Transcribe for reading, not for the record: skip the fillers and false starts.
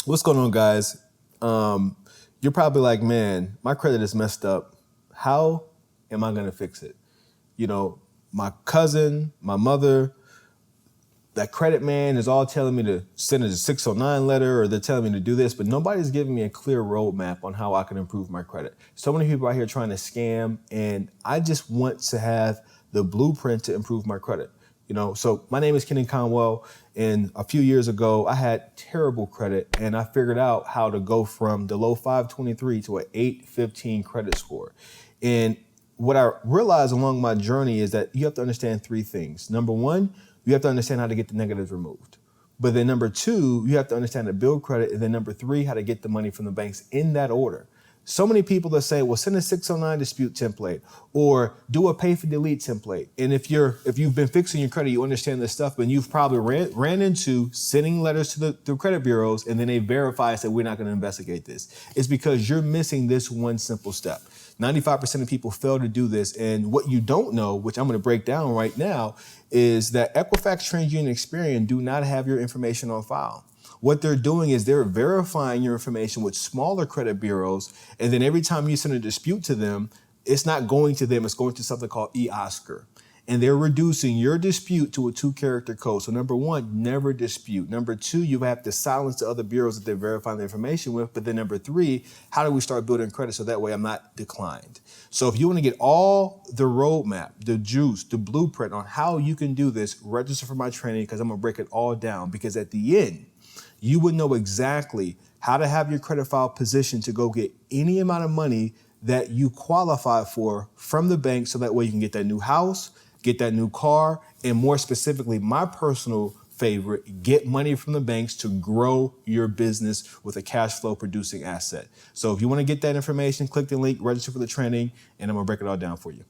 What's going on, guys? You're probably like, man, my credit is messed up. How am I going to fix it? You know, my cousin, my mother, that credit man is all telling me to send a 609 letter, or they're telling me to do this, but nobody's giving me a clear roadmap on how I can improve my credit. So many people out here trying to scam, and I just want to have the blueprint to improve my credit. So my name is Kenny Conwell, and a few years ago, I had terrible credit, and I figured out how to go from the low 523 to an 815 credit score. And what I realized along my journey is that you have to understand three things. Number one, you have to understand how to get the negatives removed. But then number two, you have to understand how to build credit. And then number three, how to get the money from the banks in that order. So many people that say, well, send a 609 dispute template or do a pay for delete template. And if you've been fixing your credit, you understand this stuff, but you've probably ran into sending letters to the credit bureaus, and then they verify and say, we're not going to investigate this. It's because you're missing this one simple step. 95% of people fail to do this. And what you don't know, which I'm going to break down right now, is that Equifax, TransUnion, and Experian do not have your information on file. What they're doing is they're verifying your information with smaller credit bureaus, and then every time you send a dispute to them, it's not going to them, it's going to something called eOscar. And they're reducing your dispute to a 2-character code. So number one, never dispute. Number two, you have to silence the other bureaus that they're verifying the information with. But then number three, how do we start building credit so that way I'm not declined? So if you want to get all the roadmap, the juice, the blueprint on how you can do this, register for my training, because I'm going to break it all down. Because at the end, you would know exactly how to have your credit file positioned to go get any amount of money that you qualify for from the bank, so that way you can get that new house, get that new car, and more specifically, my personal favorite, get money from the banks to grow your business with a cash flow producing asset. So if you want to get that information, click the link, register for the training, and I'm going to break it all down for you.